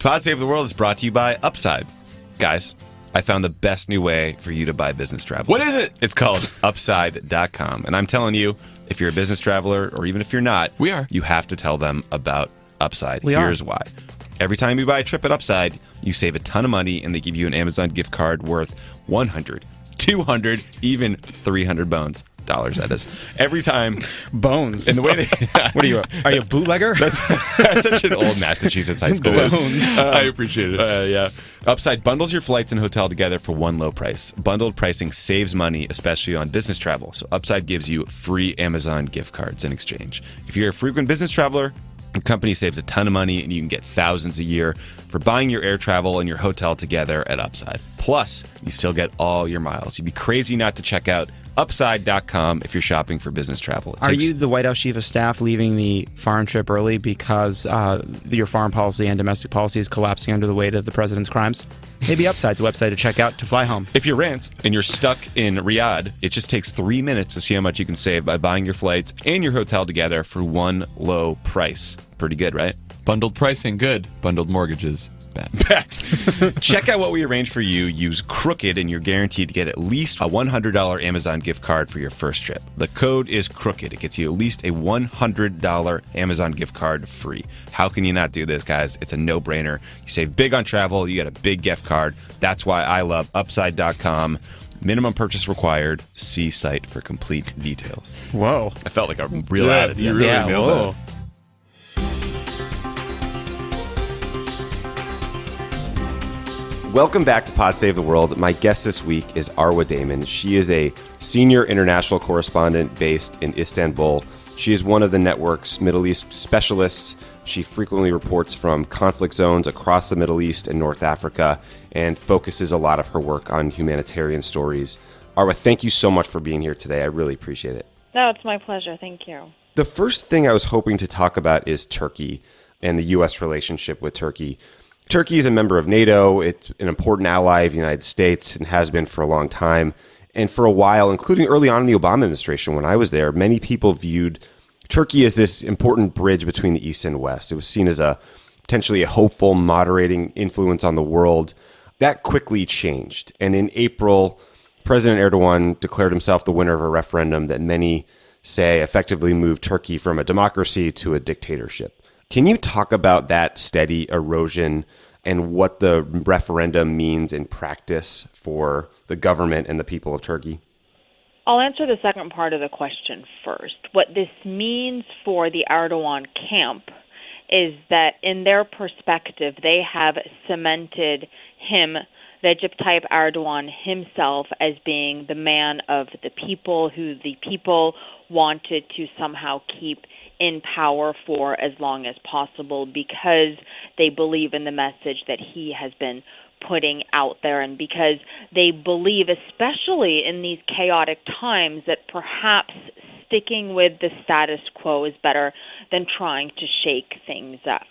Pod Save the World is brought to you by Upside. Guys, I found the best new way for you to buy business travel. What is it? It's called Upside.com. And I'm telling you, if you're a business traveler, or even if you're not, you have to tell them about Upside. Here's why. Every time you buy a trip at Upside, you save a ton of money, and they give you an Amazon gift card worth 100, 200, even 300 bones. Dollars, that is. Every time. Bones. And the way they... What are you a bootlegger? That's such an old Massachusetts high school. Bones. I appreciate it. Yeah. Upside bundles your flights and hotel together for one low price. Bundled pricing saves money, especially on business travel. So Upside gives you free Amazon gift cards in exchange. If you're a frequent business traveler, your company saves a ton of money, and you can get thousands a year for buying your air travel and your hotel together at Upside. Plus, you still get all your miles. You'd be crazy not to check out Upside.com if you're shopping for business travel. Are you the White House chief of staff leaving the foreign trip early because your foreign policy and domestic policy is collapsing under the weight of the president's crimes? Maybe Upside's a website to check out to fly home. If you're Rance and you're stuck in Riyadh, it just takes 3 minutes to see how much you can save by buying your flights and your hotel together for one low price. Pretty good, right? Bundled pricing, good. Bundled mortgages, bad. Check out what we arranged for you. Use Crooked, and you're guaranteed to get at least a $100 Amazon gift card for your first trip. The code is Crooked. It gets you at least a $100 Amazon gift card free. How can you not do this, guys? It's a no-brainer. You save big on travel. You get a big gift card. That's why I love Upside.com. Minimum purchase required. See site for complete details. Whoa. I felt like a real ad at the end. You really nailed that. Welcome back to Pod Save the World. My guest this week is Arwa Damon. She is a senior international correspondent based in Istanbul. She is one of the network's Middle East specialists. She frequently reports from conflict zones across the Middle East and North Africa and focuses a lot of her work on humanitarian stories. Arwa, thank you so much for being here today. I really appreciate it. No, it's my pleasure. Thank you. The first thing I was hoping to talk about is Turkey and the U.S. relationship with Turkey. Turkey is a member of NATO. It's an important ally of the United States and has been for a long time. And for a while, including early on in the Obama administration when I was there, many people viewed Turkey as this important bridge between the East and West. It was seen as a potentially a hopeful, moderating influence on the world. That quickly changed. And in April, President Erdogan declared himself the winner of a referendum that many say effectively moved Turkey from a democracy to a dictatorship. Can you talk about that steady erosion and what the referendum means in practice for the government and the people of Turkey? I'll answer the second part of the question first. What this means for the Erdogan camp is that in their perspective, they have cemented him, Recep Tayyip Erdogan himself, as being the man of the people who the people wanted to somehow keep in power for as long as possible because they believe in the message that he has been putting out there and because they believe, especially in these chaotic times, that perhaps sticking with the status quo is better than trying to shake things up.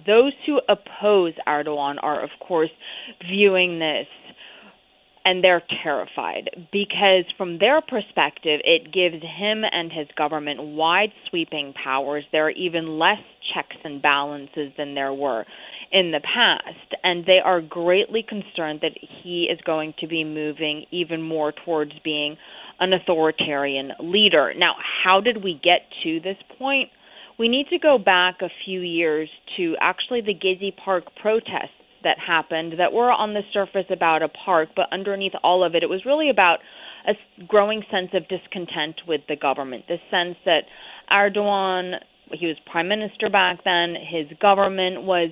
Those who oppose Erdogan are, of course, viewing this and they're terrified because from their perspective, it gives him and his government wide sweeping powers. There are even less checks and balances than there were in the past. And they are greatly concerned that he is going to be moving even more towards being an authoritarian leader. Now, how did we get to this point? We need to go back a few years to actually the Gezi Park protests that happened that were on the surface about a park, but underneath all of it, it was really about a growing sense of discontent with the government, the sense that Erdogan, he was prime minister back then, his government was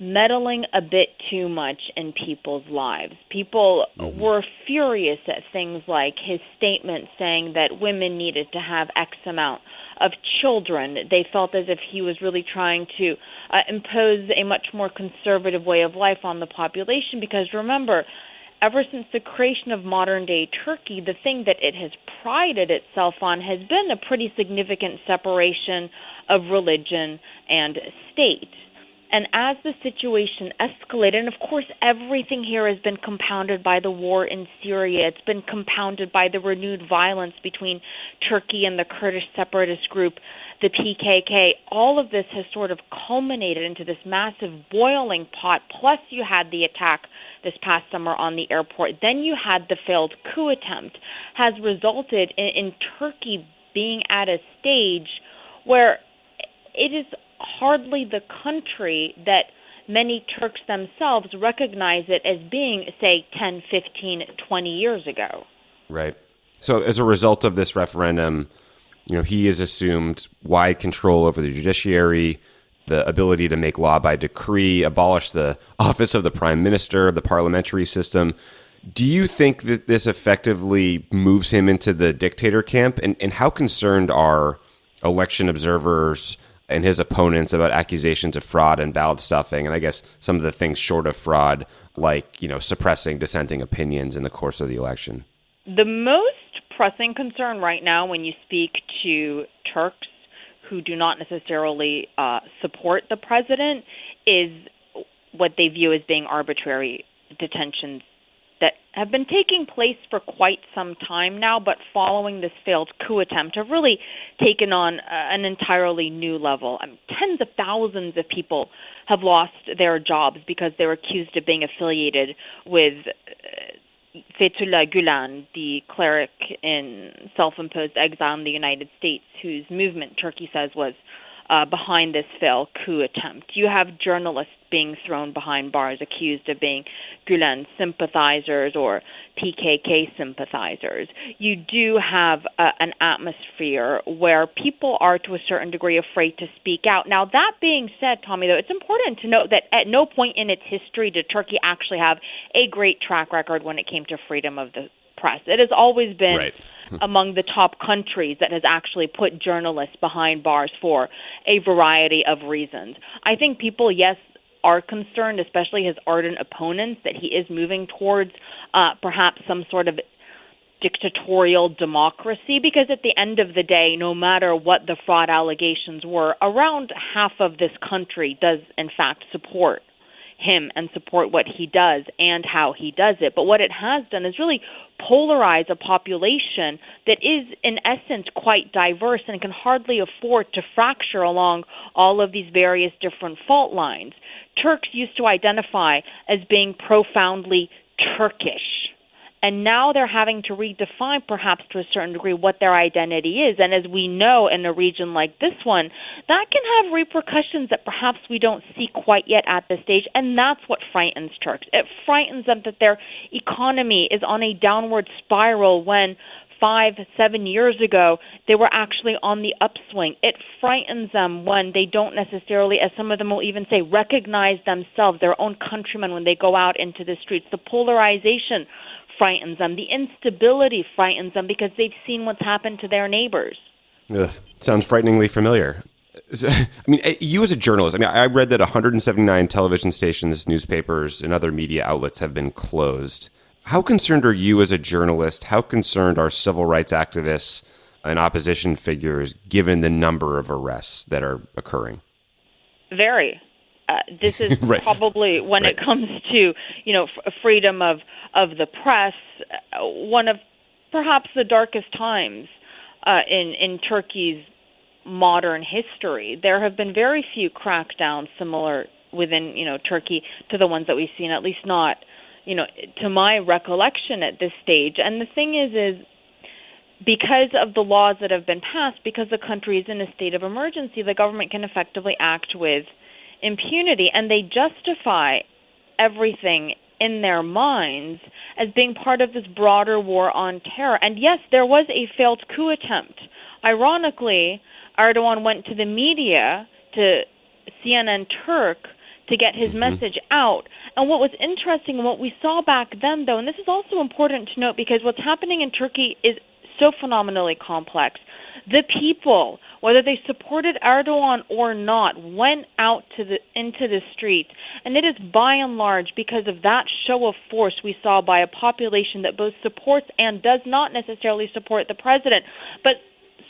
meddling a bit too much in people's lives. People were furious at things like his statement saying that women needed to have X amount of children. They felt as if he was really trying to impose a much more conservative way of life on the population because, remember, ever since the creation of modern-day Turkey, the thing that it has prided itself on has been a pretty significant separation of religion and state. And as the situation escalated, and of course everything here has been compounded by the war in Syria, it's been compounded by the renewed violence between Turkey and the Kurdish separatist group, the PKK, all of this has sort of culminated into this massive boiling pot. Plus you had the attack this past summer on the airport. Then you had the failed coup attempt, has resulted in Turkey being at a stage where it is hardly the country that many Turks themselves recognize it as being, say, 10, 15, 20 years ago. Right. So as a result of this referendum, he has assumed wide control over the judiciary, the ability to make law by decree, abolish the office of the prime minister, the parliamentary system. Do you think that this effectively moves him into the dictator camp? And how concerned are election observers and his opponents about accusations of fraud and ballot stuffing, and I guess some of the things short of fraud, like suppressing dissenting opinions in the course of the election? The most pressing concern right now when you speak to Turks who do not necessarily support the president is what they view as being arbitrary detentions that have been taking place for quite some time now, but following this failed coup attempt have really taken on an entirely new level. Tens of thousands of people have lost their jobs because they were accused of being affiliated with Fethullah Gulen, the cleric in self-imposed exile in the United States, whose movement Turkey says was behind this failed coup attempt. You have journalists being thrown behind bars accused of being Gulen sympathizers or PKK sympathizers. You do have an atmosphere where people are to a certain degree afraid to speak out. Now, that being said, Tommy, though, it's important to note that at no point in its history did Turkey actually have a great track record when it came to freedom of the press. It has always been right. among the top countries that has actually put journalists behind bars for a variety of reasons. I think people, yes, are concerned, especially his ardent opponents, that he is moving towards perhaps some sort of dictatorial democracy, because at the end of the day, no matter what the fraud allegations were, around half of this country does in fact support him and support what he does and how he does it. But what it has done is really polarize a population that is, in essence, quite diverse and can hardly afford to fracture along all of these various different fault lines. Turks used to identify as being profoundly Turkish. And now they're having to redefine, perhaps to a certain degree, what their identity is. And as we know, in a region like this one, that can have repercussions that perhaps we don't see quite yet at this stage. And that's what frightens Turks. It frightens them that their economy is on a downward spiral when 5-7 years ago they were actually on the upswing. It frightens them when they don't necessarily, as some of them will even say, recognize themselves, their own countrymen, when they go out into the streets. The polarization frightens them. The instability frightens them because they've seen what's happened to their neighbors. Ugh, sounds frighteningly familiar. You as a journalist, I read that 179 television stations, newspapers, and other media outlets have been closed. How concerned are you as a journalist? How concerned are civil rights activists and opposition figures given the number of arrests that are occurring? Very. This is right. probably, when right. it comes to, freedom of the press, one of perhaps the darkest times in Turkey's modern history. There have been very few crackdowns similar within, Turkey to the ones that we've seen, at least not, to my recollection at this stage. And the thing is because of the laws that have been passed, because the country is in a state of emergency, the government can effectively act with impunity, and they justify everything in their minds as being part of this broader war on terror. And yes, there was a failed coup attempt. Ironically, Erdogan went to the media, to CNN Turk, to get his message out. And what was interesting and what we saw back then, though, and this is also important to note because what's happening in Turkey is so phenomenally complex. The people, whether they supported Erdogan or not, went out into the streets. And it is by and large because of that show of force we saw by a population that both supports and does not necessarily support the president, but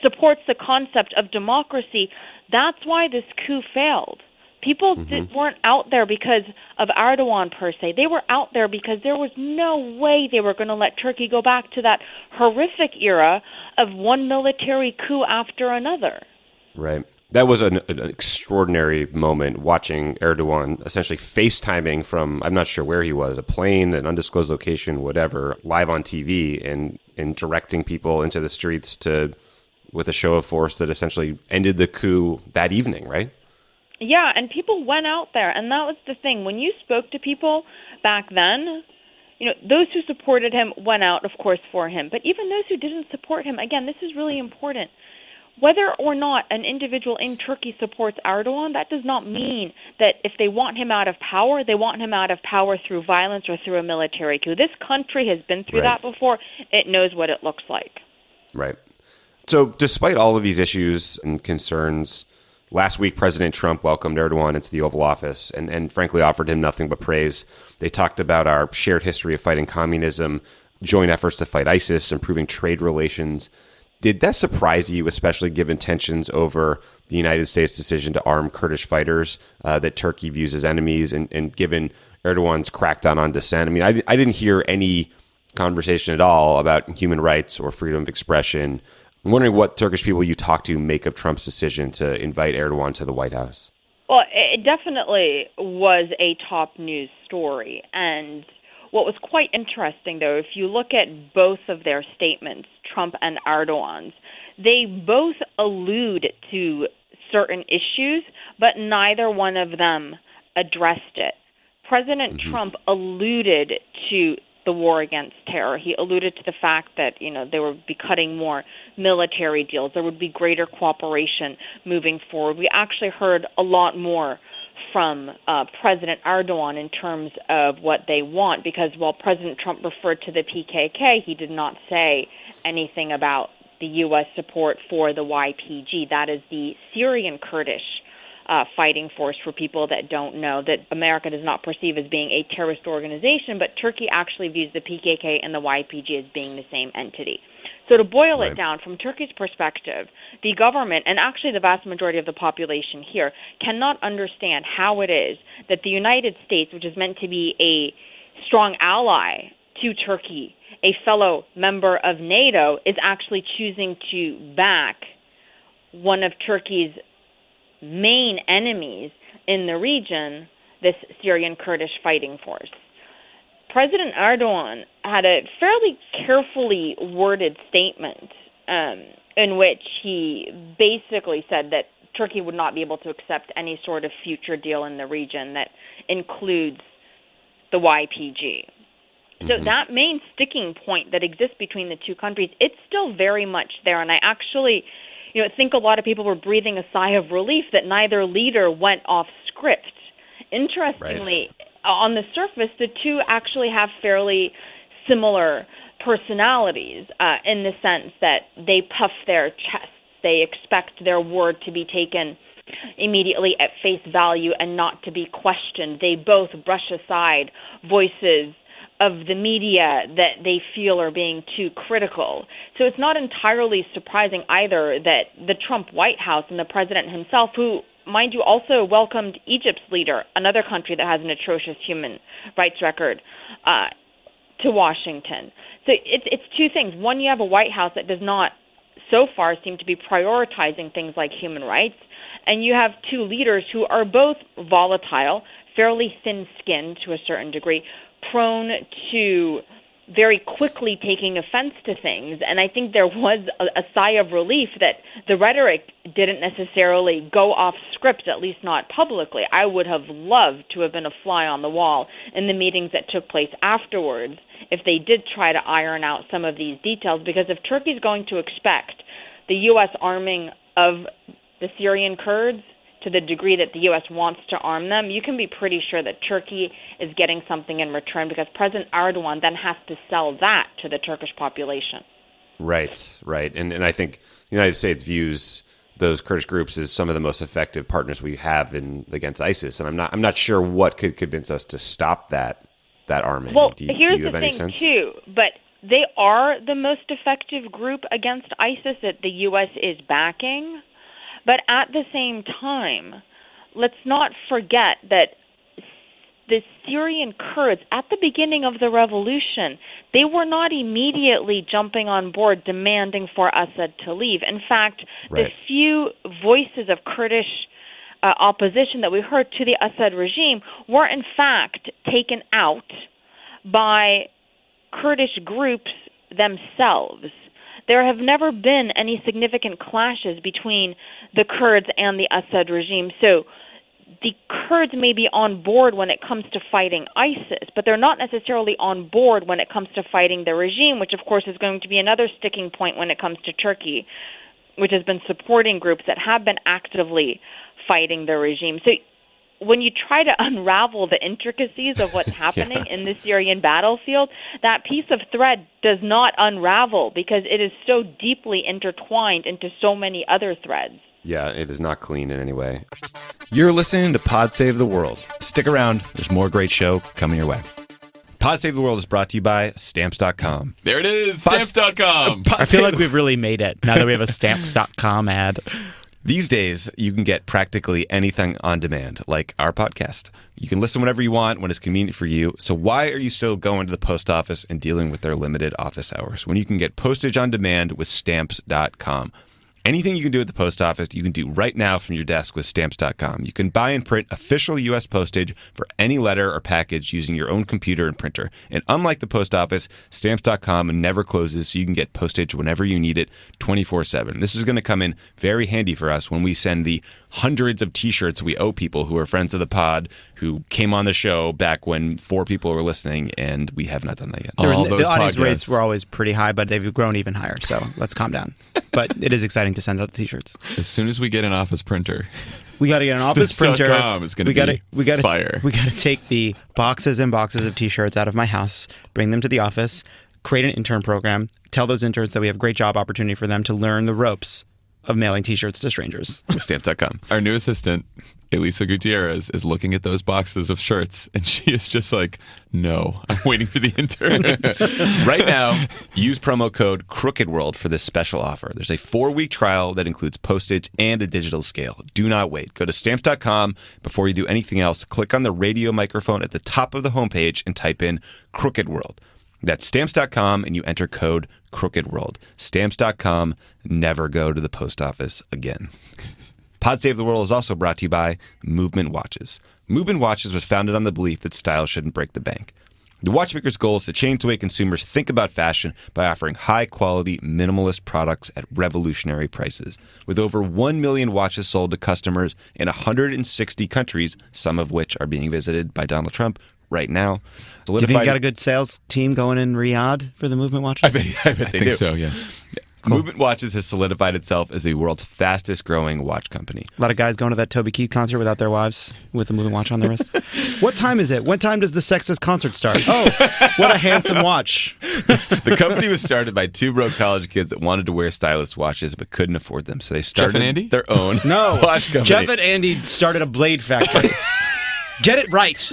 supports the concept of democracy. That's why this coup failed. People weren't out there because of Erdogan per se. They were out there because there was no way they were going to let Turkey go back to that horrific era of one military coup after another. Right. That was an extraordinary moment, watching Erdogan essentially FaceTiming from, I'm not sure where he was, a plane, an undisclosed location, whatever, live on TV and directing people into the streets with a show of force that essentially ended the coup that evening, right? Yeah, and people went out there, and that was the thing. When you spoke to people back then, those who supported him went out, of course, for him. But even those who didn't support him, again, this is really important. Whether or not an individual in Turkey supports Erdogan, that does not mean that if they want him out of power, they want him out of power through violence or through a military coup. This country has been through that before. It knows what it looks like. Right. So despite all of these issues and concerns, last week President Trump welcomed Erdogan into the Oval Office and frankly offered him nothing but praise. They talked about our shared history of fighting communism, joint efforts to fight ISIS, improving trade relations. Did that surprise you, especially given tensions over the United States' decision to arm Kurdish fighters that Turkey views as enemies, and given Erdogan's crackdown on dissent? I mean, I didn't hear any conversation at all about human rights or freedom of expression. I'm wondering what Turkish people you talk to make of Trump's decision to invite Erdogan to the White House. Well, it definitely was a top news story. And what was quite interesting, though, if you look at both of their statements, Trump and Erdogan's, they both allude to certain issues, but neither one of them addressed it. President Trump alluded to the war against terror. He alluded to the fact that, they would be cutting more military deals. There would be greater cooperation moving forward. We actually heard a lot more from President Erdogan in terms of what they want, because while President Trump referred to the PKK, he did not say anything about the U.S. support for the YPG. That is the Syrian Kurdish fighting force, for people that don't know, that America does not perceive as being a terrorist organization, but Turkey actually views the PKK and the YPG as being the same entity. So to boil it down, from Turkey's perspective, the government, and actually the vast majority of the population here, cannot understand how it is that the United States, which is meant to be a strong ally to Turkey, a fellow member of NATO, is actually choosing to back one of Turkey's main enemies in the region, this Syrian Kurdish fighting force. President Erdogan had a fairly carefully worded statement in which he basically said that Turkey would not be able to accept any sort of future deal in the region that includes the YPG. So that main sticking point that exists between the two countries, it's still very much there. And I actually think a lot of people were breathing a sigh of relief that neither leader went off script. Interestingly, on the surface, the two actually have fairly similar personalities in the sense that they puff their chests. They expect their word to be taken immediately at face value and not to be questioned. They both brush aside voices of the media that they feel are being too critical. So it's not entirely surprising either that the Trump White House and the president himself, who, mind you, also welcomed Egypt's leader, another country that has an atrocious human rights record, to Washington. So it's two things. One, you have a White House that does not so far seem to be prioritizing things like human rights, and you have two leaders who are both volatile, fairly thin-skinned to a certain degree, prone to very quickly taking offense to things. And I think there was a sigh of relief that the rhetoric didn't necessarily go off script, at least not publicly. I would have loved to have been a fly on the wall in the meetings that took place afterwards if they did try to iron out some of these details, because if Turkey's going to expect the U.S. arming of the Syrian Kurds to the degree that the U.S. wants to arm them, you can be pretty sure that Turkey is getting something in return, because President Erdogan then has to sell that to the Turkish population. Right. And I think the United States views those Kurdish groups as some of the most effective partners we have against ISIS. And I'm not sure what could convince us to stop that arming. Well, do here's you have the any thing, sense? too. But they are the most effective group against ISIS that the U.S. is backing. But at the same time, let's not forget that the Syrian Kurds, at the beginning of the revolution, they were not immediately jumping on board demanding for Assad to leave. In fact, the few voices of Kurdish opposition that we heard to the Assad regime were in fact taken out by Kurdish groups themselves. There have never been any significant clashes between the Kurds and the Assad regime. So the Kurds may be on board when it comes to fighting ISIS, but they're not necessarily on board when it comes to fighting the regime, which of course is going to be another sticking point when it comes to Turkey, which has been supporting groups that have been actively fighting the regime. So when you try to unravel the intricacies of what's happening in the Syrian battlefield, that piece of thread does not unravel because it is so deeply intertwined into so many other threads. Yeah, it is not clean in any way. You're listening to Pod Save the World. Stick around. There's more great show coming your way. Pod Save the World is brought to you by Stamps.com. There it is, Stamps.com. I feel like we've really made it now that we have a Stamps.com ad. These days, you can get practically anything on demand, like our podcast. You can listen whenever you want, when it's convenient for you. So why are you still going to the post office and dealing with their limited office hours when you can get postage on demand with Stamps.com? Anything you can do at the post office, you can do right now from your desk with Stamps.com. You can buy and print official U.S. postage for any letter or package using your own computer and printer. And unlike the post office, Stamps.com never closes, so you can get postage whenever you need it, 24/7. This is going to come in very handy for us when we send the hundreds of T-shirts we owe people who are friends of the pod, who came on the show back when 4 people were listening, and we have not done that yet. The audience rates were always pretty high, but they've grown even higher, so let's calm down. But it is exciting to send out the T-shirts. As soon as we get an office printer, we got to get an office printer. Stamps.com is going to be fire. We got to take the boxes and boxes of T-shirts out of my house, bring them to the office, create an intern program, tell those interns that we have great job opportunity for them to learn the ropes of mailing T-shirts to strangers. With Stamps.com. Our new assistant, Elisa Gutierrez, is looking at those boxes of shirts, and she is just like, no, I'm waiting for the interns. Right now, use promo code CrookedWorld for this special offer. There's a 4-week trial that includes postage and a digital scale. Do not wait. Go to Stamps.com. Before you do anything else, click on the radio microphone at the top of the homepage and type in CrookedWorld. That's Stamps.com, and you enter code CrookedWorld. Stamps.com. Never go to the post office again. Pod Save the World is also brought to you by Movement Watches. Movement Watches was founded on the belief that style shouldn't break the bank. The watchmaker's goal is to change the way consumers think about fashion by offering high-quality, minimalist products at revolutionary prices. With over 1 million watches sold to customers in 160 countries, some of which are being visited by Donald Trump right now. Do you think you got a good sales team going in Riyadh for the Movement Watches? I bet they think do. so, yeah. Cool. Movement Watches has solidified itself as the world's fastest growing watch company. A lot of guys going to that Toby Keith concert without their wives with a Movement Watch on their wrist. What time is it? What time does the sexist concert start? Oh, what a handsome watch. The company was started by 2 broke college kids that wanted to wear stylish watches but couldn't afford them. So they started Jeff and Andy? their own watch company. Jeff and Andy started a blade factory. Get it right.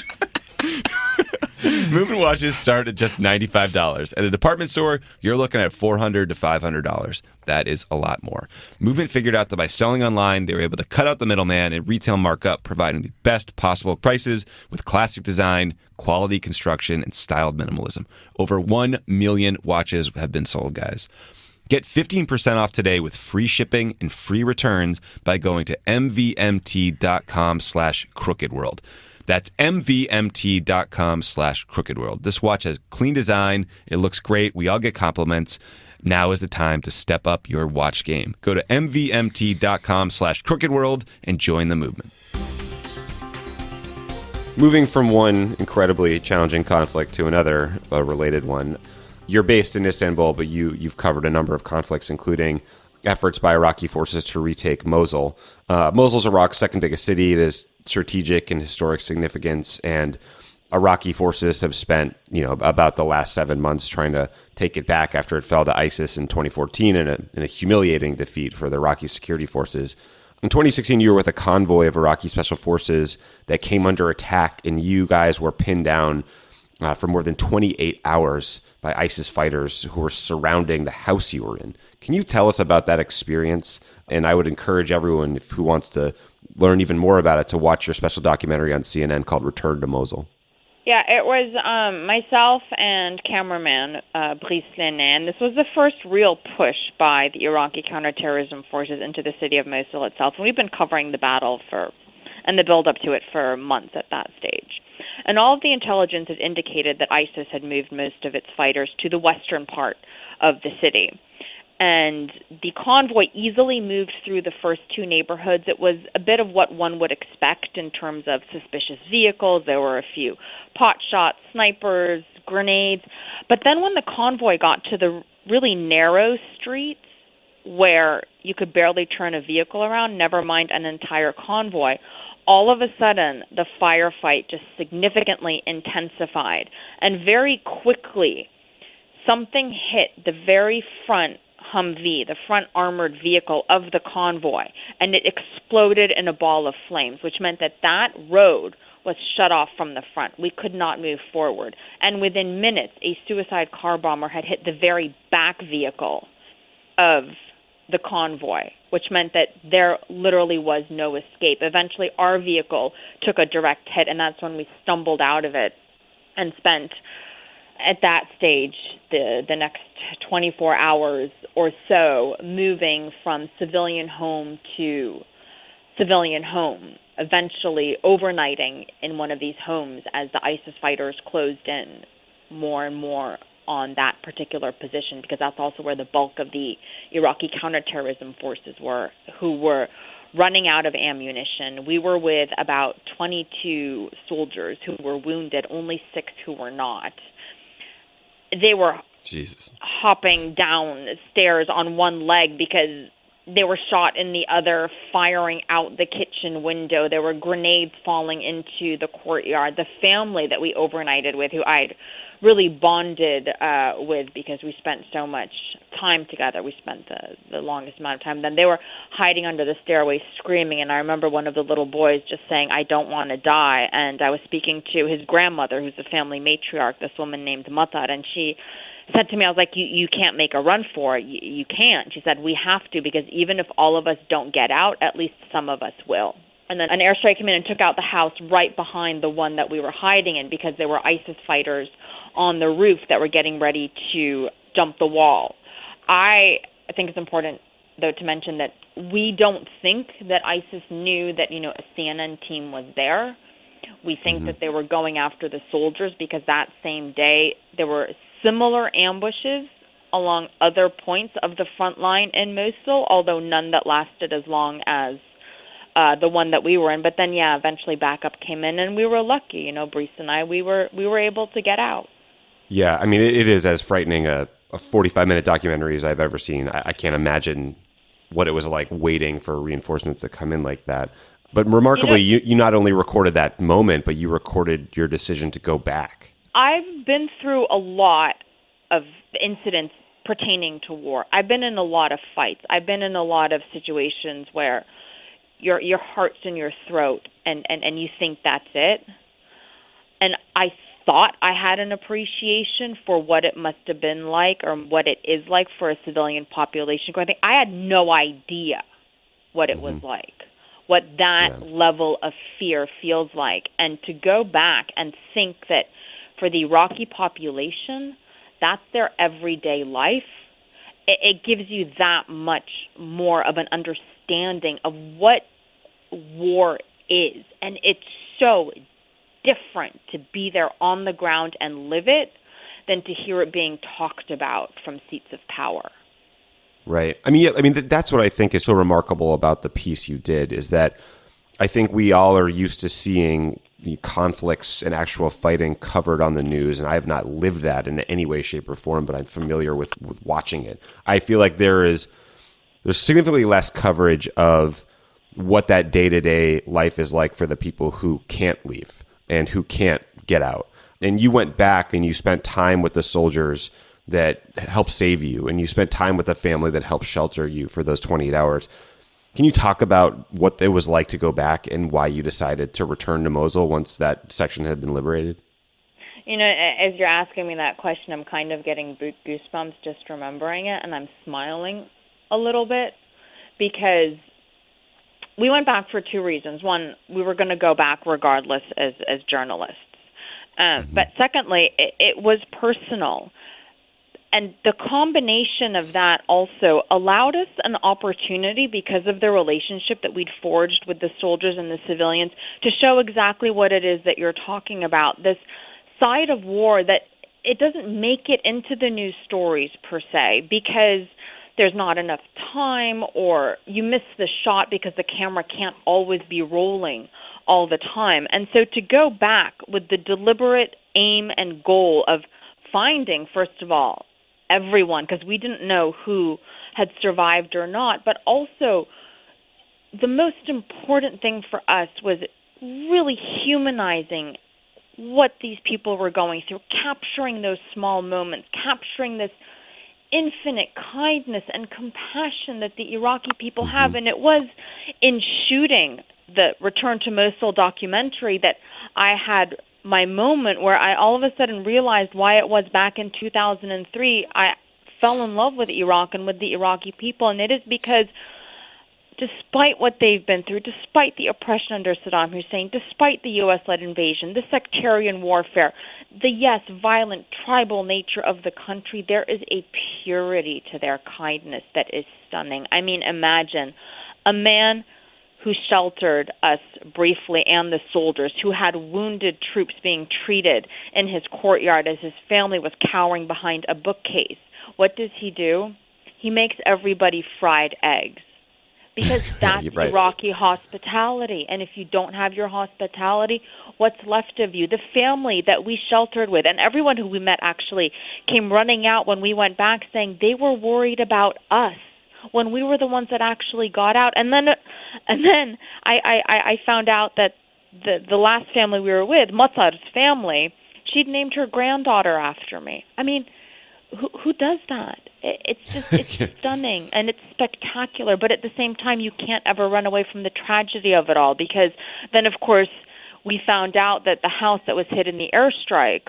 Movement watches start at just $95. At a department store, you're looking at $400 to $500. That is a lot more. Movement figured out that by selling online, they were able to cut out the middleman and retail markup, providing the best possible prices with classic design, quality construction, and styled minimalism. Over 1 million watches have been sold, guys. Get 15% off today with free shipping and free returns by going to mvmt.com/crookedworld. That's mvmt.com/crookedworld. This watch has clean design. It looks great. We all get compliments. Now is the time to step up your watch game. Go to mvmt.com/crookedworld and join the movement. Moving from one incredibly challenging conflict to another, a related one. You're based in Istanbul, but you've covered a number of conflicts, including efforts by Iraqi forces to retake Mosul. Mosul's Iraq's second biggest city. It is strategic and historic significance, and Iraqi forces have spent, about the last 7 months trying to take it back after it fell to ISIS in 2014 in a humiliating defeat for the Iraqi security forces. In 2016, you were with a convoy of Iraqi special forces that came under attack, and you guys were pinned down for more than 28 hours by ISIS fighters who were surrounding the house you were in. Can you tell us about that experience? And I would encourage everyone who wants to learn even more about it, to watch your special documentary on CNN called Return to Mosul. Yeah, it was myself and cameraman Brice Lenné, and this was the first real push by the Iraqi counterterrorism forces into the city of Mosul itself. And we've been covering the battle and the build-up to it for months at that stage. And all of the intelligence had indicated that ISIS had moved most of its fighters to the western part of the city. And the convoy easily moved through the first two neighborhoods. It was a bit of what one would expect in terms of suspicious vehicles. There were a few pot shots, snipers, grenades. But then when the convoy got to the really narrow streets where you could barely turn a vehicle around, never mind an entire convoy, all of a sudden the firefight just significantly intensified. And very quickly, something hit the very front Humvee, the front armored vehicle of the convoy, and it exploded in a ball of flames, which meant that that road was shut off from the front. We could not move forward. And within minutes, a suicide car bomber had hit the very back vehicle of the convoy, which meant that there literally was no escape. Eventually, our vehicle took a direct hit, and that's when we stumbled out of it and spent, at that stage, the next 24 hours or so moving from civilian home to civilian home, eventually overnighting in one of these homes as the ISIS fighters closed in more and more on that particular position, because that's also where the bulk of the Iraqi counterterrorism forces were, who were running out of ammunition. We were with about 22 soldiers who were wounded, only 6 who were not. They were hopping down stairs on one leg because they were shot in the other, firing out the kitchen window. There were grenades falling into the courtyard. The family that we overnighted with, who I'd really bonded with because we spent so much time together. We spent the longest amount of time. Then they were hiding under the stairway screaming, and I remember one of the little boys just saying, "I don't want to die." And I was speaking to his grandmother, who's a family matriarch, this woman named Matar, and she said to me, I was like, you can't make a run for it. You can't. She said, we have to, because even if all of us don't get out, at least some of us will. And then an airstrike came in and took out the house right behind the one that we were hiding in, because there were ISIS fighters on the roof that were getting ready to jump the wall. I think it's important, though, to mention that we don't think that ISIS knew that, a CNN team was there. We think that they were going after the soldiers, because that same day there were similar ambushes along other points of the front line in Mosul, although none that lasted as long as the one that we were in. But then, eventually backup came in, and we were lucky. Brice and I, we were able to get out. Yeah, I mean, it is as frightening a 45-minute documentary as I've ever seen. I can't imagine what it was like waiting for reinforcements to come in like that. But remarkably, you not only recorded that moment, but you recorded your decision to go back. I've been through a lot of incidents pertaining to war. I've been in a lot of fights. I've been in a lot of situations where your heart's in your throat and you think that's it. And I thought I had an appreciation for what it must have been like, or what it is like for a civilian population. I think I had no idea what it was like, what that level of fear feels like. And to go back and think that for the Iraqi population, that's their everyday life, it gives you that much more of an understanding of what war is. And it's so different to be there on the ground and live it than to hear it being talked about from seats of power. Right. I mean, that's what I think is so remarkable about the piece you did, is that I think we all are used to seeing the conflicts and actual fighting covered on the news, and I have not lived that in any way, shape, or form, but I'm familiar with watching it. I feel like there's significantly less coverage of what that day-to-day life is like for the people who can't leave and who can't get out. And you went back and you spent time with the soldiers that helped save you, and you spent time with the family that helped shelter you for those 28 hours. Can you talk about what it was like to go back and why you decided to return to Mosul once that section had been liberated? As you're asking me that question, I'm kind of getting goosebumps just remembering it, and I'm smiling a little bit, because we went back for two reasons. One, we were going to go back regardless as journalists. But secondly, it was personal. And the combination of that also allowed us an opportunity, because of the relationship that we'd forged with the soldiers and the civilians, to show exactly what it is that you're talking about, this side of war that it doesn't make it into the news stories per se, because there's not enough time, or you miss the shot because the camera can't always be rolling all the time. And so to go back with the deliberate aim and goal of finding, first of all, everyone, because we didn't know who had survived or not, but also the most important thing for us was really humanizing what these people were going through, capturing those small moments, capturing this infinite kindness and compassion that the Iraqi people have. And it was in shooting the Return to Mosul documentary that I had my moment where I all of a sudden realized why it was back in 2003 I fell in love with Iraq and with the Iraqi people. And it is because despite what they've been through, despite the oppression under Saddam Hussein, despite the U.S.-led invasion, the sectarian warfare, the, yes, violent tribal nature of the country, there is a purity to their kindness that is stunning. I mean, imagine a man who sheltered us briefly and the soldiers, who had wounded troops being treated in his courtyard as his family was cowering behind a bookcase. What does he do? He makes everybody fried eggs. Because that's right. Iraqi hospitality. And if you don't have your hospitality, what's left of you? The family that we sheltered with, and everyone who we met actually came running out when we went back saying they were worried about us when we were the ones that actually got out. And then I found out that the last family we were with, Matar's family, she'd named her granddaughter after me. I mean, who does that? It's stunning and it's spectacular, but at the same time you can't ever run away from the tragedy of it all, because then of course we found out that the house that was hit in the airstrike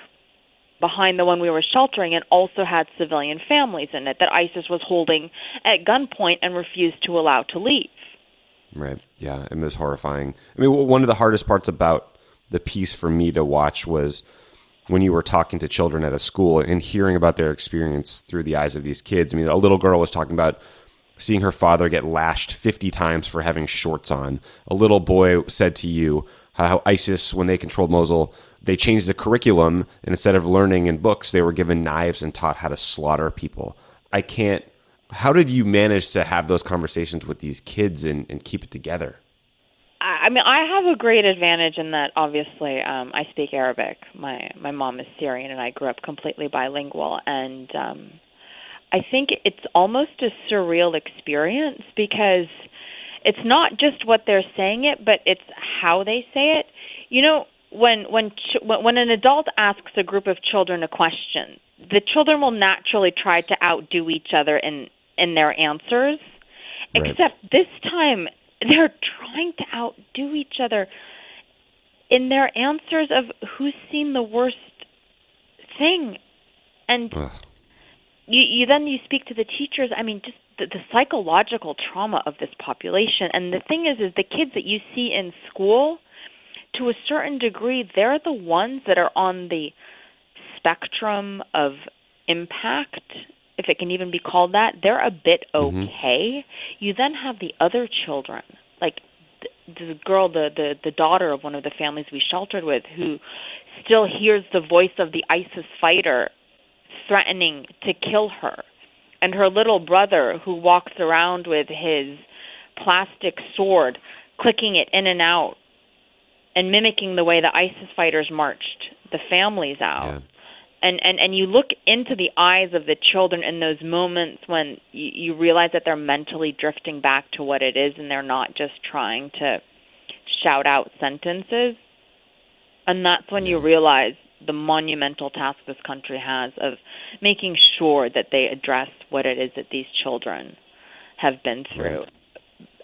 behind the one we were sheltering in also had civilian families in it that ISIS was holding at gunpoint and refused to allow to leave. Right. Yeah, it was horrifying. I mean, one of the hardest parts about the piece for me to watch was when you were talking to children at a school and hearing about their experience through the eyes of these kids. I mean, a little girl was talking about seeing her father get lashed 50 times for having shorts on. A little boy said to you how ISIS, when they controlled Mosul, they changed the curriculum, and instead of learning in books, they were given knives and taught how to slaughter people. How did you manage to have those conversations with these kids and keep it together? I mean, I have a great advantage in that, obviously, I speak Arabic. My mom is Syrian, and I grew up completely bilingual. And I think it's almost a surreal experience, because it's not just what they're saying it, but it's how they say it. You know, when an adult asks a group of children a question, the children will naturally try to outdo each other in their answers, right. Except this time they're trying to outdo each other in their answers of who's seen the worst thing. And you speak to the teachers. I mean, just the psychological trauma of this population. And the thing is the kids that you see in school, to a certain degree, they're the ones that are on the spectrum of impact, if it can even be called that. They're a bit okay. You then have the other children, like the girl, the daughter of one of the families we sheltered with, who still hears the voice of the ISIS fighter threatening to kill her, and her little brother who walks around with his plastic sword, clicking it in and out and mimicking the way the ISIS fighters marched the families out. Yeah. And you look into the eyes of the children in those moments when you realize that they're mentally drifting back to what it is, and they're not just trying to shout out sentences. And that's when you realize the monumental task this country has of making sure that they address what it is that these children have been through.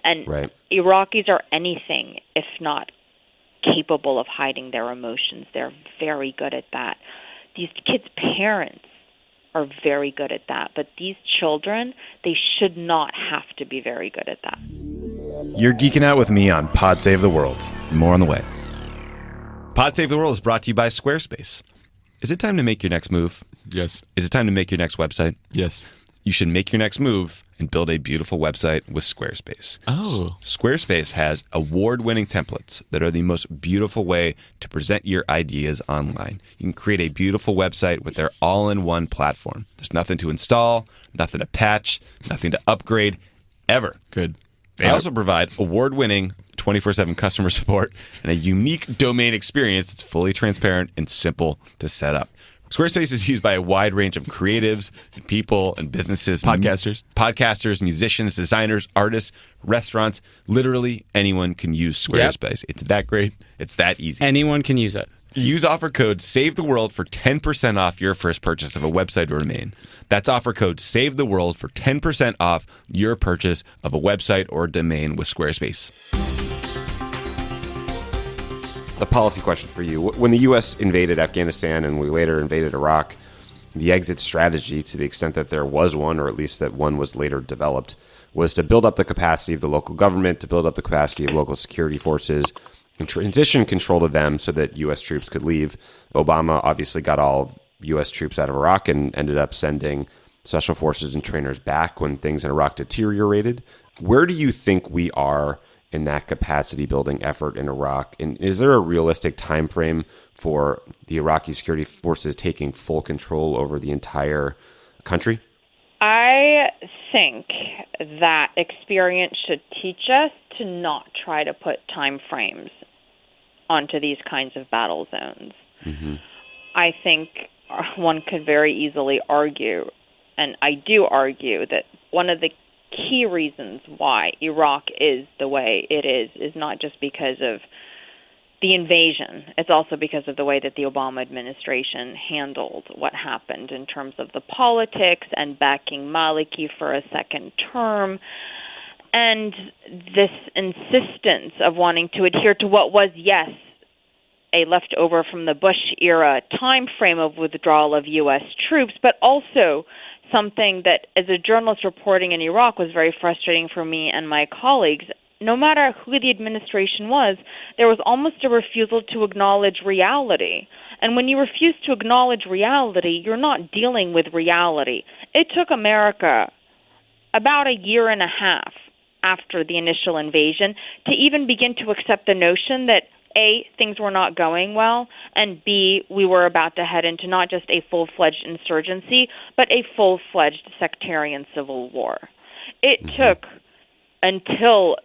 And Iraqis are anything if not capable of hiding their emotions. They're very good at that. These kids' parents are very good at that, but these children, they should not have to be very good at that. You're geeking out with me on Pod Save the World. More on the way. Pod Save the World is brought to you by Squarespace. Is it time to make your next move? Yes. Is it time to make your next website? Yes. You should make your next move and build a beautiful website with Squarespace. Oh. Squarespace has award-winning templates that are the most beautiful way to present your ideas online. You can create a beautiful website with their all-in-one platform. There's nothing to install, nothing to patch, nothing to upgrade, ever. Good. They also provide award-winning 24/7 customer support and a unique domain experience that's fully transparent and simple to set up. Squarespace is used by a wide range of creatives and people and businesses. Podcasters, musicians, designers, artists, restaurants. Literally anyone can use Squarespace. Yep. It's that great. It's that easy. Anyone can use it. Use offer code SAVETHEWORLD for 10% off your first purchase of a website or domain. That's offer code SAVETHEWORLD for 10% off your purchase of a website or domain with Squarespace. A policy question for you. When the U.S. invaded Afghanistan and we later invaded Iraq, the exit strategy, to the extent that there was one, or at least that one was later developed, was to build up the capacity of the local government, to build up the capacity of local security forces, and transition control to them so that U.S. troops could leave. Obama obviously got all of U.S. troops out of Iraq and ended up sending special forces and trainers back when things in Iraq deteriorated. Where do you think we are in that capacity building effort in Iraq? And is there a realistic time frame for the Iraqi security forces taking full control over the entire country? I think that experience should teach us to not try to put time frames onto these kinds of battle zones. Mm-hmm. I think one could very easily argue, and I do argue, that one of the key reasons why Iraq is the way it is not just because of the invasion. It's also because of the way that the Obama administration handled what happened in terms of the politics and backing Maliki for a second term, and this insistence of wanting to adhere to what was, yes, a leftover from the Bush-era time frame of withdrawal of U.S. troops, but also something that, as a journalist reporting in Iraq, was very frustrating for me and my colleagues. No matter who the administration was, there was almost a refusal to acknowledge reality. And when you refuse to acknowledge reality, you're not dealing with reality. It took America about a year and a half after the initial invasion to even begin to accept the notion that A, things were not going well, and B, we were about to head into not just a full-fledged insurgency, but a full-fledged sectarian civil war. It took until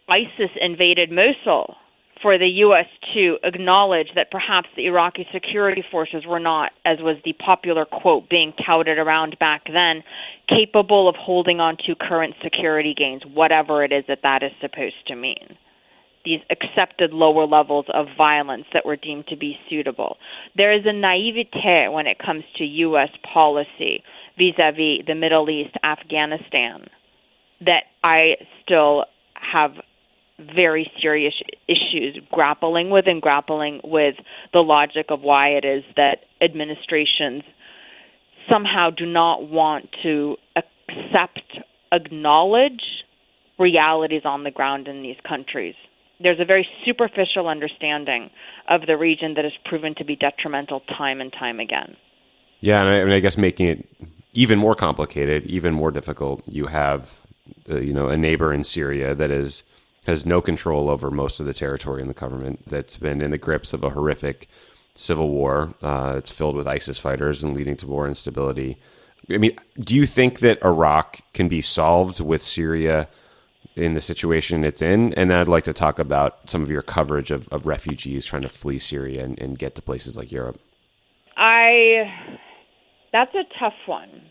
ISIS invaded Mosul for the U.S. to acknowledge that perhaps the Iraqi security forces were not, as was the popular quote being touted around back then, capable of holding on to current security gains, whatever it is that that is supposed to mean. These accepted lower levels of violence that were deemed to be suitable. There is a naivete when it comes to U.S. policy vis-a-vis the Middle East, Afghanistan, that I still have very serious issues grappling with the logic of why it is that administrations somehow do not want to acknowledge realities on the ground in these countries. There's a very superficial understanding of the region that has proven to be detrimental time and time again. Yeah, and I guess making it even more complicated, even more difficult, you have a neighbor in Syria that has no control over most of the territory in the government, that's been in the grips of a horrific civil war. It's filled with ISIS fighters and leading to more instability. I mean, do you think that Iraq can be solved with Syria in the situation it's in? And I'd like to talk about some of your coverage of refugees trying to flee Syria and get to places like Europe. That's a tough one.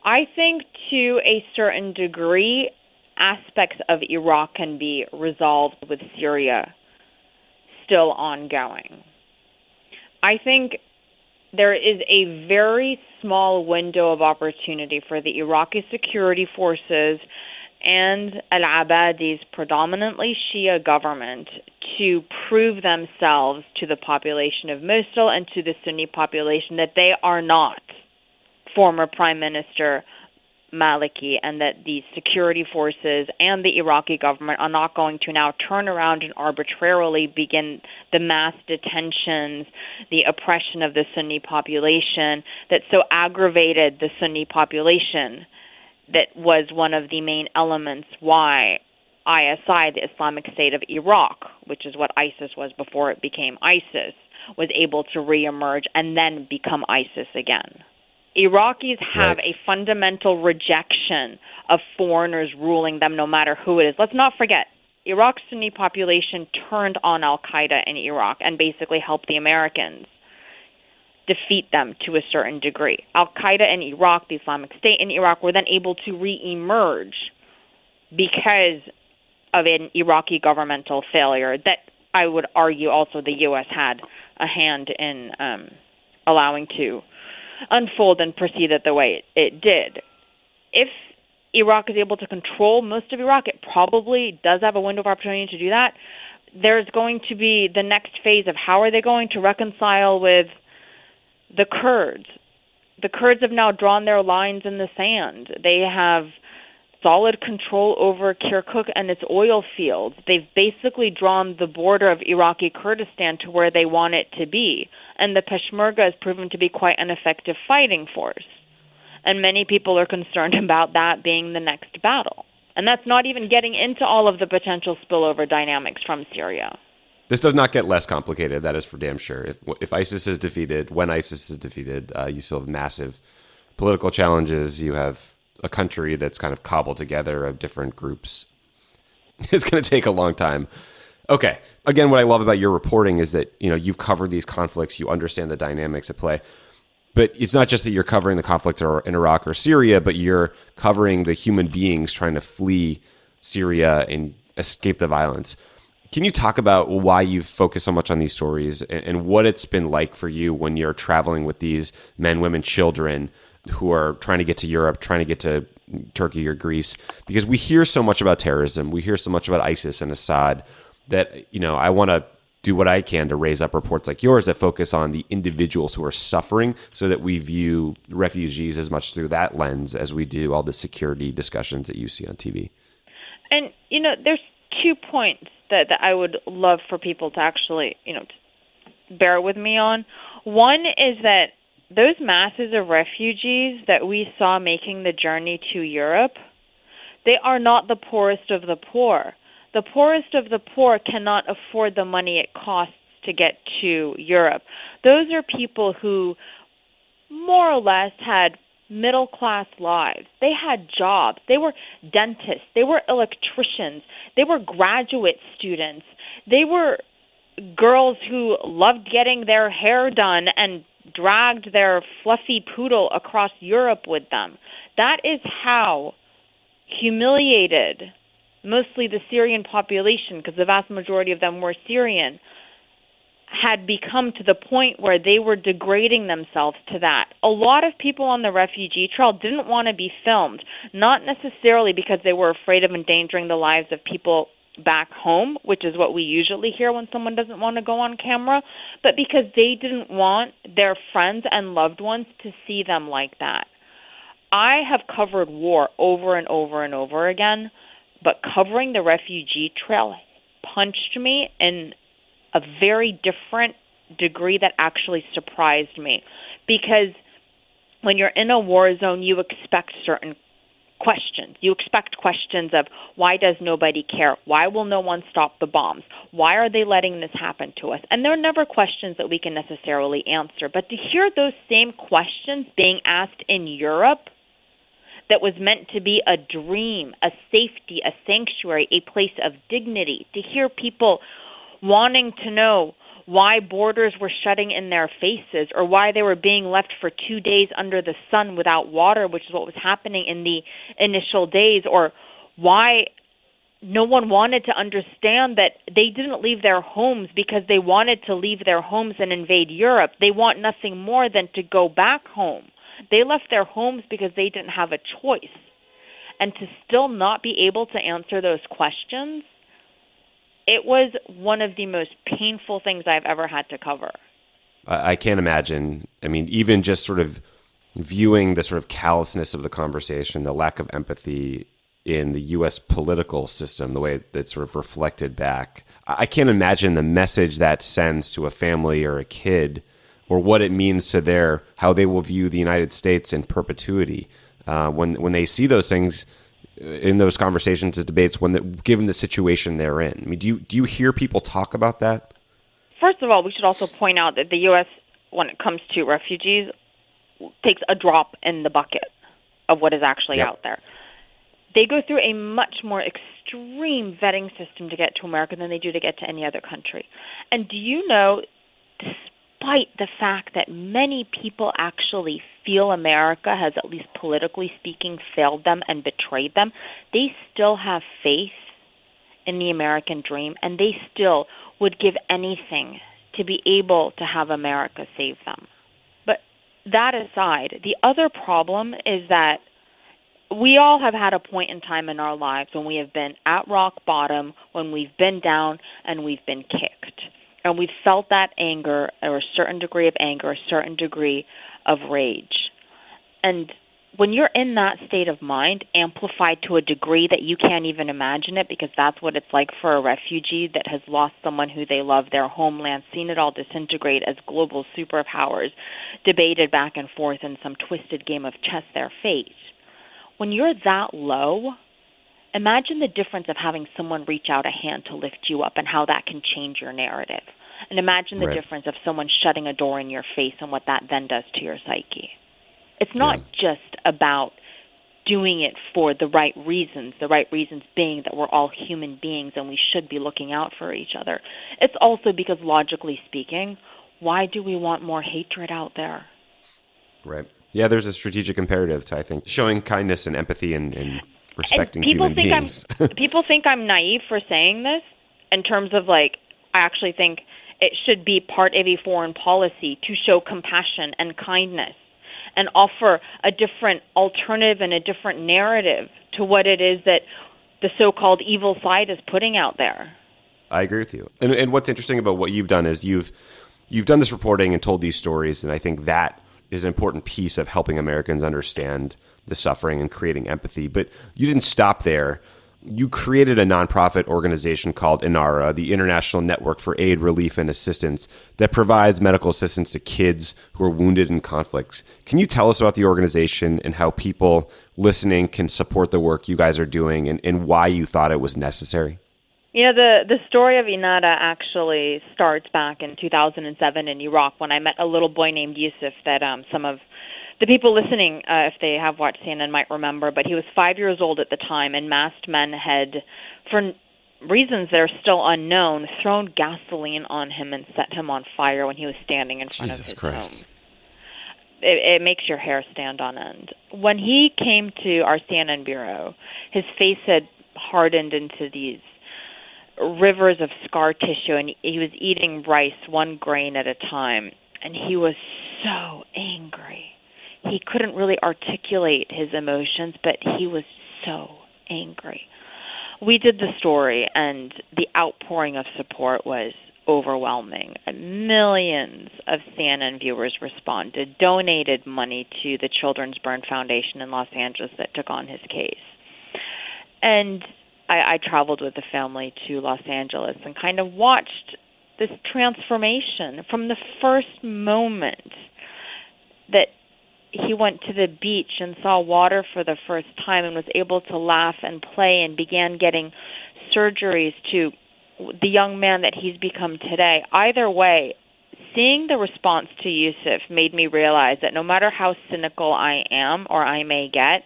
I think to a certain degree, aspects of Iraq can be resolved with Syria still ongoing. I think there is a very small window of opportunity for the Iraqi security forces and al-Abadi's predominantly Shia government to prove themselves to the population of Mosul and to the Sunni population that they are not former Prime Minister Maliki, and that the security forces and the Iraqi government are not going to now turn around and arbitrarily begin the mass detentions, the oppression of the Sunni population that so aggravated the Sunni population, that was one of the main elements why ISI, the Islamic State of Iraq, which is what ISIS was before it became ISIS, was able to reemerge and then become ISIS again. Iraqis have a fundamental rejection of foreigners ruling them, no matter who it is. Let's not forget, Iraq's Sunni population turned on al-Qaeda in Iraq and basically helped the Americans defeat them to a certain degree. Al-Qaeda in Iraq, the Islamic State in Iraq, were then able to re-emerge because of an Iraqi governmental failure that I would argue also the U.S. had a hand in allowing to unfold and proceed it the way it did. If Iraq is able to control most of Iraq, it probably does have a window of opportunity to do that. There's going to be the next phase of how are they going to reconcile with the Kurds. The Kurds have now drawn their lines in the sand. They have solid control over Kirkuk and its oil fields. They've basically drawn the border of Iraqi Kurdistan to where they want it to be. And the Peshmerga has proven to be quite an effective fighting force. And many people are concerned about that being the next battle. And that's not even getting into all of the potential spillover dynamics from Syria. This does not get less complicated, that is for damn sure. If ISIS is defeated, when ISIS is defeated, you still have massive political challenges. You have a country that's kind of cobbled together of different groups. It's going to take a long time. Okay. Again, what I love about your reporting is that, you've covered these conflicts, you understand the dynamics at play. But it's not just that you're covering the conflict in Iraq or Syria, but you're covering the human beings trying to flee Syria and escape the violence. Can you talk about why you've focused so much on these stories and what it's been like for you when you're traveling with these men, women, children who are trying to get to Europe, trying to get to Turkey or Greece? Because we hear so much about terrorism. We hear so much about ISIS and Assad that, I want to do what I can to raise up reports like yours that focus on the individuals who are suffering so that we view refugees as much through that lens as we do all the security discussions that you see on TV. And, there's 2 points that I would love for people to actually, bear with me on. One is that those masses of refugees that we saw making the journey to Europe, they are not the poorest of the poor. The poorest of the poor cannot afford the money it costs to get to Europe. Those are people who more or less had middle-class lives. They had jobs. They were dentists. They were electricians. They were graduate students. They were girls who loved getting their hair done and dragged their fluffy poodle across Europe with them. That is how humiliated mostly the Syrian population, because the vast majority of them were Syrian, had become to the point where they were degrading themselves to that. A lot of people on the refugee trail didn't want to be filmed, not necessarily because they were afraid of endangering the lives of people back home, which is what we usually hear when someone doesn't want to go on camera, but because they didn't want their friends and loved ones to see them like that. I have covered war over and over and over again, but covering the refugee trail punched me in a very different degree that actually surprised me. Because when you're in a war zone, you expect certain questions. You expect questions of, why does nobody care? Why will no one stop the bombs? Why are they letting this happen to us? And they're never questions that we can necessarily answer. But to hear those same questions being asked in Europe, that was meant to be a dream, a safety, a sanctuary, a place of dignity, to hear people wanting to know why borders were shutting in their faces or why they were being left for 2 days under the sun without water, which is what was happening in the initial days, or why no one wanted to understand that they didn't leave their homes because they wanted to leave their homes and invade Europe. They want nothing more than to go back home. They left their homes because they didn't have a choice. And to still not be able to answer those questions, it was one of the most painful things I've ever had to cover. I can't imagine. I mean, even just sort of viewing the sort of callousness of the conversation, the lack of empathy in the U.S. political system, the way that's sort of reflected back. I can't imagine the message that sends to a family or a kid, or what it means to how they will view the United States in perpetuity when they see those things in those conversations and debates, given the situation they're in. I mean, do you hear people talk about that? First of all, we should also point out that the U.S., when it comes to refugees, takes a drop in the bucket of what is actually out there. They go through a much more extreme vetting system to get to America than they do to get to any other country. And do you know, despite the fact that many people actually feel America has, at least politically speaking, failed them and betrayed them, they still have faith in the American dream, and they still would give anything to be able to have America save them. But that aside, the other problem is that we all have had a point in time in our lives when we have been at rock bottom, when we've been down and we've been kicked. And we've felt that anger, or a certain degree of anger, a certain degree of rage. And when you're in that state of mind, amplified to a degree that you can't even imagine it, because that's what it's like for a refugee that has lost someone who they love, their homeland, seen it all disintegrate as global superpowers debated back and forth in some twisted game of chess their fate. When you're that low, imagine the difference of having someone reach out a hand to lift you up and how that can change your narrative. And imagine the difference of someone shutting a door in your face and what that then does to your psyche. It's not just about doing it for the right reasons being that we're all human beings and we should be looking out for each other. It's also because, logically speaking, why do we want more hatred out there? Right. Yeah, there's a strategic imperative to, I think, showing kindness and empathy and respecting human beings. People think I'm naive for saying this in terms of, I actually think it should be part of a foreign policy to show compassion and kindness and offer a different alternative and a different narrative to what it is that the so-called evil side is putting out there. I agree with you. And what's interesting about what you've done is you've done this reporting and told these stories, and I think that is an important piece of helping Americans understand the suffering and creating empathy. But you didn't stop there. You created a nonprofit organization called INARA, the International Network for Aid, Relief, and Assistance, that provides medical assistance to kids who are wounded in conflicts. Can you tell us about the organization and how people listening can support the work you guys are doing and why you thought it was necessary? You know, the story of INARA actually starts back in 2007 in Iraq when I met a little boy named Yusuf that some of the people listening, if they have watched CNN, might remember. But he was 5 years old at the time, and masked men had, for reasons that are still unknown, thrown gasoline on him and set him on fire when he was standing in front of his home. It makes your hair stand on end. When he came to our CNN bureau, his face had hardened into these rivers of scar tissue, and he was eating rice, one grain at a time, and he was so angry. He couldn't really articulate his emotions, but he was so angry. We did the story, and the outpouring of support was overwhelming. Millions of CNN viewers responded, donated money to the Children's Burn Foundation in Los Angeles that took on his case. And I traveled with the family to Los Angeles and kind of watched this transformation from the first moment that he went to the beach and saw water for the first time and was able to laugh and play and began getting surgeries to the young man that he's become today. Either way, seeing the response to Yusuf made me realize that no matter how cynical I am or I may get,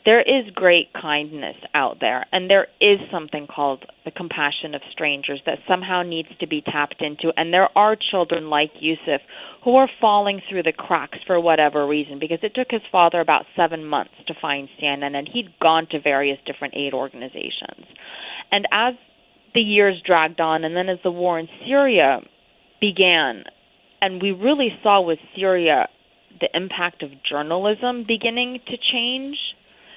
there is great kindness out there, and there is something called the compassion of strangers that somehow needs to be tapped into, and there are children like Yusuf who are falling through the cracks for whatever reason, because it took his father about 7 months to find CNN, and he'd gone to various different aid organizations. And as the years dragged on, and then as the war in Syria began, and we really saw with Syria the impact of journalism beginning to change,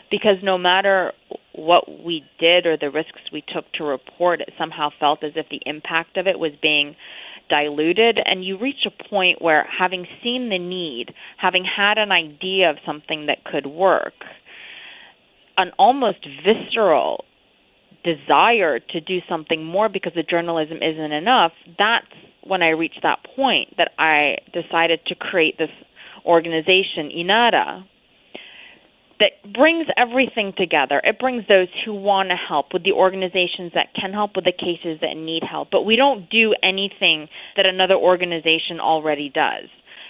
because no matter what we did or the risks we took to report, it somehow felt as if the impact of it was being diluted, and you reach a point where, having seen the need, having had an idea of something that could work, an almost visceral desire to do something more because the journalism isn't enough, that's when I reached that point that I decided to create this organization, INARA, that brings everything together. It brings those who want to help with the organizations that can help with the cases that need help. But we don't do anything that another organization already does.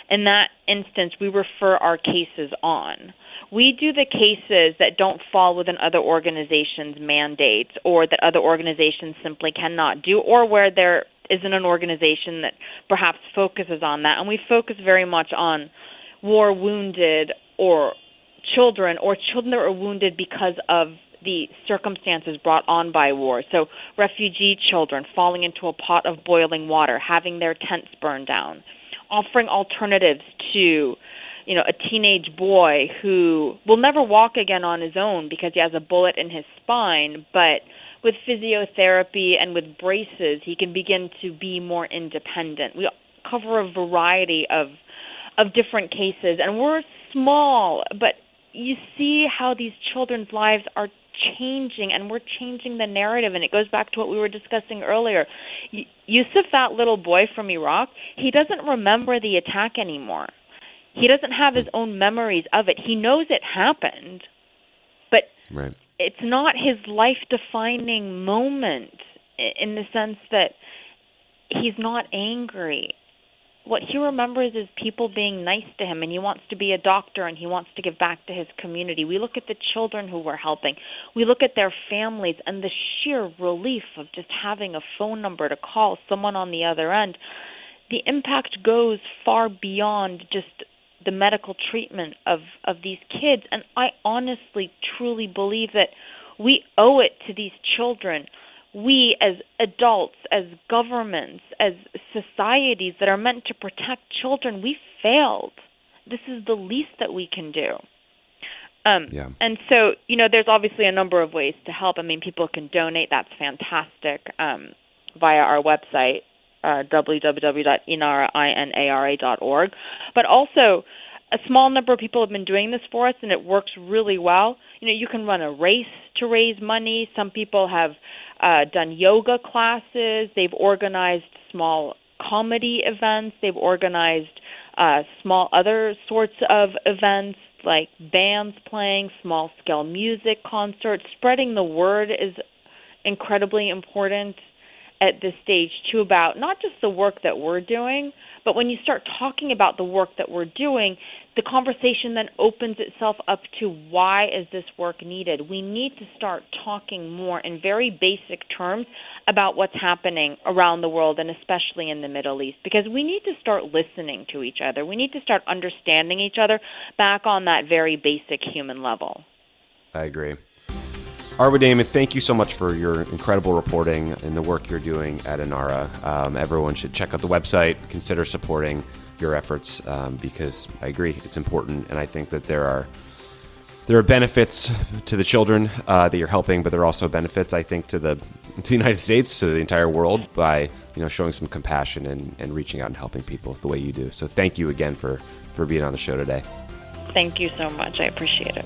In that instance, we refer our cases on. We do the cases that don't fall within other organizations' mandates, or that other organizations simply cannot do, or where there isn't an organization that perhaps focuses on that. And we focus very much on war wounded or children that are wounded because of the circumstances brought on by war. So refugee children falling into a pot of boiling water, having their tents burned down, offering alternatives to, a teenage boy who will never walk again on his own because he has a bullet in his spine, but with physiotherapy and with braces, he can begin to be more independent. We cover a variety of different cases, and we're small, but you see how these children's lives are changing, and we're changing the narrative, and it goes back to what we were discussing earlier. Yusuf, that little boy from Iraq, he doesn't remember the attack anymore. He doesn't have his own memories of it. He knows it happened, but Right. it's not his life-defining moment in the sense that he's not angry. What he remembers is people being nice to him, and he wants to be a doctor, and he wants to give back to his community. We look at the children who we're helping. We look at their families and the sheer relief of just having a phone number to call someone on the other end. The impact goes far beyond just the medical treatment of these kids, and I honestly, truly believe that we owe it to these children. We as adults, as governments, as societies that are meant to protect children, we failed. This is the least that we can do. And so, there's obviously a number of ways to help. I mean, people can donate. That's fantastic via our website, www.inara.org. But also, a small number of people have been doing this for us, and it works really well. You can run a race to raise money. Some people have done yoga classes. They've organized small comedy events. They've organized small other sorts of events like bands playing, small-scale music concerts. Spreading the word is incredibly important at this stage, too, about not just the work that we're doing, but when you start talking about the work that we're doing, the conversation then opens itself up to why is this work needed. We need to start talking more in very basic terms about what's happening around the world, and especially in the Middle East, because we need to start listening to each other. We need to start understanding each other back on that very basic human level. I agree. Arwa Damon, thank you so much for your incredible reporting and the work you're doing at INARA. Everyone should check out the website, consider supporting your efforts, because I agree, it's important, and I think that there are benefits to the children that you're helping, but there are also benefits, I think, to the United States, to the entire world, by showing some compassion and reaching out and helping people the way you do. So thank you again for being on the show today. Thank you so much. I appreciate it.